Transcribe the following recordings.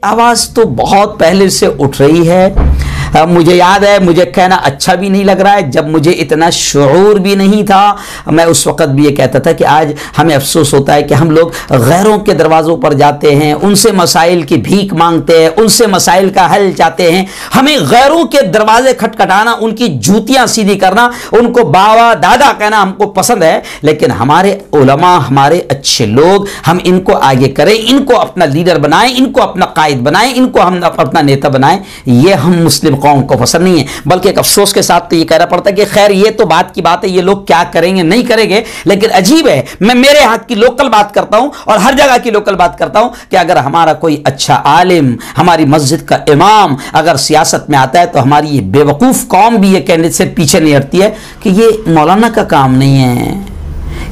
आवाज़ तो बहुत पहले से उठ रही है। मुझे याद है, मुझे कहना अच्छा भी नहीं लग रहा है, जब मुझे इतना शऊर भी नहीं था, मैं उस वक़्त भी ये कहता था कि आज हमें अफसोस होता है कि हम लोग गैरों के दरवाज़ों पर जाते हैं, उनसे मसाइल की भीख मांगते हैं, उनसे मसाइल का हल चाहते हैं। हमें गैरों के दरवाजे खटखटाना, उनकी जूतियाँ सीधी करना, उनको बाबा दादा कहना हमको पसंद है, लेकिन हमारे उलमा, हमारे अच्छे लोग, हम इनको आगे करें, इनको अपना लीडर बनाएं, इनको अपना कायद बनाएं, इनको हम अपना नेता बनाएं, ये हम मुस्लिम कौम को पसंद नहीं है। बल्कि एक अफसोस के साथ तो ये कहना पड़ता है कि खैर ये तो बात की बात है, ये लोग क्या करेंगे नहीं करेंगे, लेकिन अजीब है, मैं मेरे हाथ की लोकल बात करता हूं और हर जगह की लोकल बात करता हूं कि अगर हमारा कोई अच्छा आलिम, हमारी मस्जिद का इमाम अगर सियासत में आता है तो हमारी ये बेवकूफ कौम भी ये कहने से पीछे नहीं हटती है कि ये मौलाना का काम नहीं है,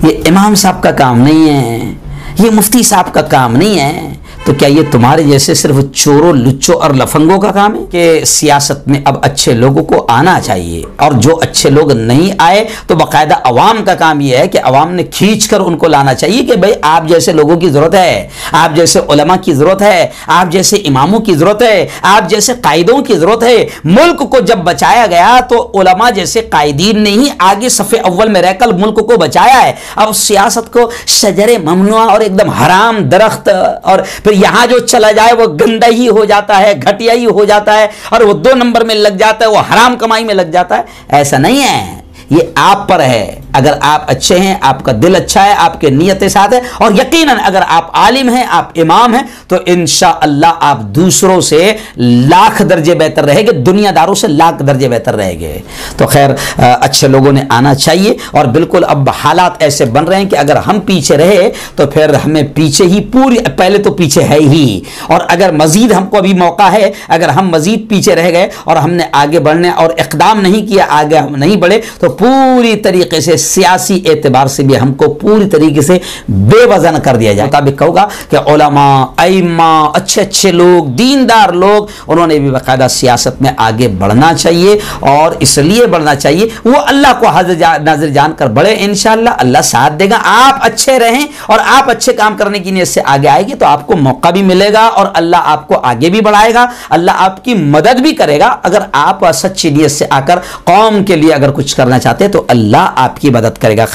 ये इमाम साहब का काम नहीं है, ये मुफ्ती साहब का काम नहीं है। तो क्या ये तुम्हारे जैसे सिर्फ चोरों, लुच्चों और लफंगों का काम है? कि सियासत में अब अच्छे लोगों को आना चाहिए, और जो अच्छे लोग नहीं आए तो बाकायदा अवाम का काम यह है कि अवाम ने खींच कर उनको लाना चाहिए कि भाई आप जैसे लोगों की ज़रूरत है, आप जैसे उलमा की ज़रूरत है, आप जैसे इमामों की ज़रूरत है, आप जैसे कायदों की ज़रूरत है। मुल्क को जब बचाया गया तो उलमा जैसे कायदीन ने ही आगे सफ़े अव्वल में रहकर मुल्क को बचाया है। अब सियासत को शजरे ममनुआ और एकदम हराम दरख्त, और फिर यहां जो चला जाए वो गंदा ही हो जाता है, घटिया ही हो जाता है, और वो 2 नंबर में लग जाता है, वो हराम कमाई में लग जाता है। ऐसा नहीं है, ये आप पर है। अगर आप अच्छे हैं, आपका दिल अच्छा है, आपके नीयतें साथ है, और यकीनन अगर आप आलिम हैं, आप इमाम हैं, तो इंशाअल्लाह आप दूसरों से लाख दर्जे बेहतर रहेंगे, दुनियादारों से लाख दर्जे बेहतर रहेंगे। तो खैर अच्छे लोगों ने आना चाहिए, और बिल्कुल अब हालात ऐसे बन रहे हैं कि अगर हम पीछे रहे तो फिर हमें पीछे ही पूरी, पहले तो पीछे है ही, और अगर मजीद हमको अभी मौका है, अगर हम मजीद पीछे रह गए और हमने आगे बढ़ने और इक़दाम नहीं किया, आगे हम नहीं बढ़े, तो पूरी तरीके से सियासी एतबार से भी हमको पूरी तरीके से बेवजन कर दिया जाए। मुताबिक कहूँगा कि उलमा, अइम्मा, अच्छे अच्छे लोग, दीनदार लोग, उन्होंने भी बाकायदा सियासत में आगे बढ़ना चाहिए, और इसलिए बढ़ना चाहिए वो अल्लाह को नाज़िर जानकर बढ़े। इंशाअल्लाह अल्लाह साथ देगा। आप अच्छे रहें और आप अच्छे काम करने की नीयत से आगे आएगी तो आपको मौका भी मिलेगा, और अल्लाह आपको आगे भी बढ़ाएगा, अल्लाह आपकी मदद भी करेगा। अगर आप सच्ची नीयत से आकर कौम के लिए अगर कुछ करना चाहते हैं तो अल्लाह आपकी मदद करेगा।